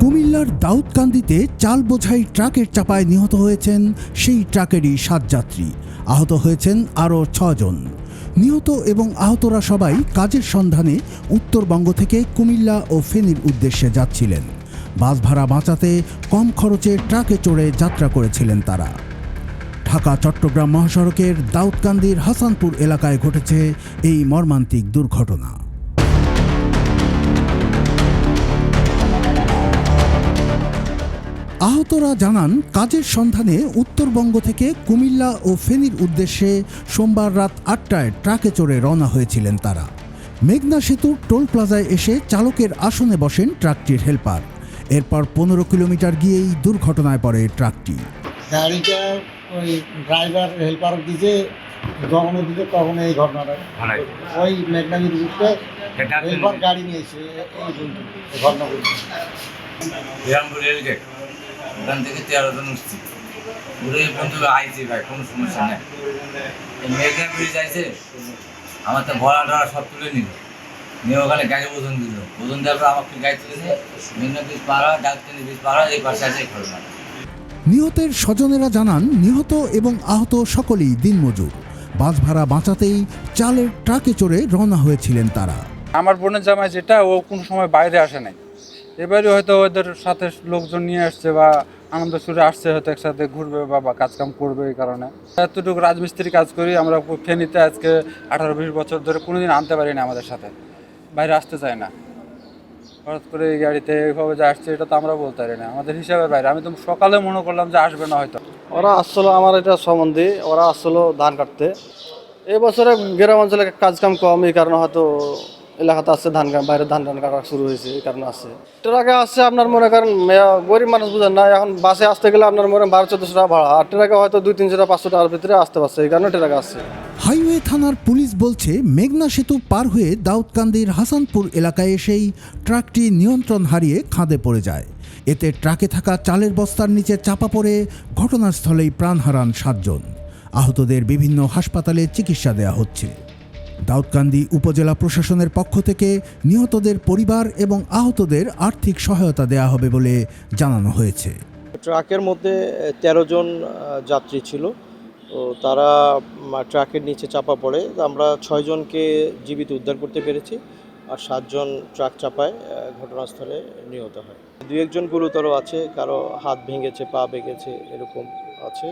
কুমিল্লার দাউদকান্দিতে চাল বোঝাই ট্রাকের চাপায় নিহত হয়েছেন সেই ট্রাকেরই ৭ যাত্রী। আহত হয়েছেন আরও ৬ জন। নিহত এবং আহতরা সবাই কাজের সন্ধানে উত্তরবঙ্গ থেকে কুমিল্লা ও ফেনীর উদ্দেশ্যে যাচ্ছিলেন। বাস ভাড়া বাঁচাতে কম খরচে ট্রাকে চড়ে যাত্রা করেছিলেন তারা। ঢাকা চট্টগ্রাম মহাসড়কের দাউদকান্দির হাসানপুর এলাকায় ঘটেছে এই মর্মান্তিক দুর্ঘটনা। আহতরা জানান, কাজের সন্ধানে উত্তরবঙ্গ থেকে কুমিল্লা ও ফেনীর উদ্দেশ্যে সোমবার রাত ৮টায় ট্রাকে চড়ে রওনা হয়েছিলেন তারা। মেঘনা সেতুর টোল প্লাজায় এসে চালকের আসনে বসেন ট্রাকটির হেলপার। এরপর ১৫ কিলোমিটার গিয়েই দুর্ঘটনায় পড়ে ট্রাকটি। গাড়িটা ওই ড্রাইভার হেল্পার দিতে যখনও দিতে তখন এই ঘটনাটা ওই মেঘনাগির রুটে হেল্পার গাড়ি নিয়েছে এই ঘটনা ঘটেছে। বিরামপুর রেলগেট ওখান থেকে ১৩ জন উঠছি, ঘুরে পর্যন্ত আইছি ভাই, কোনো সমস্যা নেই। এই মেঘনা ব্রিজ আইছে, আমার তো ভরা টরা সব তুলে নিল, নিয়ে ওখানে গাড়ি ওজন দিল, ওজন দেওয়ার পর আমাকে গাড়ি তুলেছে মেঘনা ব্রিজ পার হয়, ডাক্তারি ব্রিজ পার হয়, এই পাশে আছে ঘটনা। নিহতের স্বজনেরা জানান, নিহত এবং আহত সকলেই দিনমজুর। বাস ভাড়া বাঁচাতেই চালের ট্রাকে চড়ে রওনা হয়েছিলেন তারা। আমার বোনের জামাই যেটা, ও কোনো সময় বাইরে আসে নাই, এবারে হয়তো ওদের সাথে লোকজন নিয়ে আসছে বা আনন্দ সুরে আসছে, হয়তো একসাথে ঘুরবে বা কাজকাম করবে। এই কারণে এতটুকু রাজমিস্ত্রি কাজ করি আমরা ফেনীতে, আজকে 18-20 বছর ধরে কোনোদিন আনতে পারি না, আমাদের সাথে বাইরে আসতে চায় না। হঠাৎ করে এই গাড়িতে এইভাবে যে আসছে, এটা তো আমরা বলতে পারি না, আমাদের হিসাবের বাইরে। আমি তো সকালে মনে করলাম যে আসবে না হয়তো। ওরা আসছিল আমার এটা সম্বন্ধে, ওরা আসছিল ধান কাটতে। এবছরে গ্রাম অঞ্চলে কাজকাম কম, এই কারণে হয়তো এলাকাতে আসছে ধান, বাইরে ধান কাটা শুরু হয়েছে, এই কারণে আসছে। ট্রাকে আসছে আপনার মনে করেন গরিব মানুষ বুঝেন না, এখন বাসে আসতে গেলে আপনার মনে 1200-1400 টাকা ভাড়া, আর ট্রাকে হয়তো 200-300-500 টাকার ভিতরে আসতে পারছে, এই কারণে ট্রাকে আসছে। হাইওয়ে থানার পুলিশ বলছে, মেঘনা সেতু পার হয়ে দাউদকান্দির হাসানপুর এলাকায় এসেই ট্রাকটি নিয়ন্ত্রণ হারিয়ে খাদে পড়ে যায়। এতে ট্রাকে থাকা চালের বস্তার নিচে চাপা পড়ে ঘটনাস্থলেই প্রাণ হারান 7 জন। আহতদের বিভিন্ন হাসপাতালে চিকিৎসা দেওয়া হচ্ছে। দাউদকান্দি উপজেলা প্রশাসনের পক্ষ থেকে নিহতদের পরিবার এবং আহতদের আর্থিক সহায়তা দেওয়া হবে বলে জানানো হয়েছে। ট্রাকের মধ্যে 13 জন যাত্রী ছিল, তো তারা ট্রাকের নিচে চাপা পড়ে। আমরা 6 জনকে জীবিত উদ্ধার করতে পেরেছি, আর 7 জন ট্রাক চাপায় ঘটনাস্থলে নিহত হয়। 2-1 জন গুরুতর আছে, কারো হাত ভেঙেছে, পা ভেঙেছে, এরকম আছে,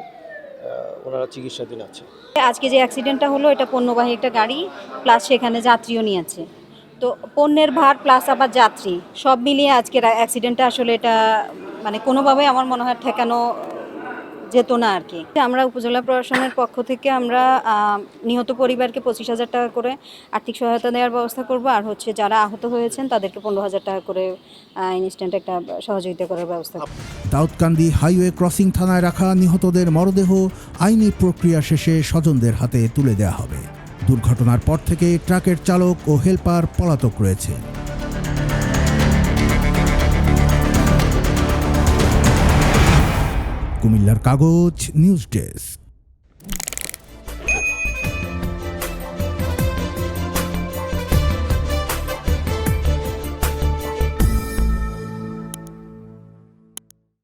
ওনারা চিকিৎসাধীন আছে। আজকে যে অ্যাক্সিডেন্টটা হলো, এটা পণ্যবাহী একটা গাড়ি, প্লাস সেখানে যাত্রীও নিয়েছে। তো পণ্যের ভার প্লাস আবার যাত্রী সব মিলিয়ে আজকের অ্যাক্সিডেন্টটা আসলে এটা মানে কোনোভাবে আমার মনে হয় ঠেকানো যেত না আর কি। আমরা উপজেলা প্রশাসনের পক্ষ থেকে আমরা নিহত পরিবারকে 25,000 টাকা করে আর্থিক সহায়তা দেওয়ার ব্যবস্থা করব, আর হচ্ছে যারা আহত হয়েছেন তাদেরকে 15,000 টাকা করে ইনস্ট্যান্ট একটা সহযোগিতা করার ব্যবস্থা করব। দাউদকান্দি হাইওয়ে ক্রসিং থানায় রাখা নিহতদের মরদেহ আইনি প্রক্রিয়া শেষে স্বজনদের হাতে তুলে দেওয়া হবে। দুর্ঘটনার পর থেকে ট্রাকের চালক ও হেলপার পলাতক রয়েছে। কুমিল্লার কাগজ নিউজ ডেস্ক।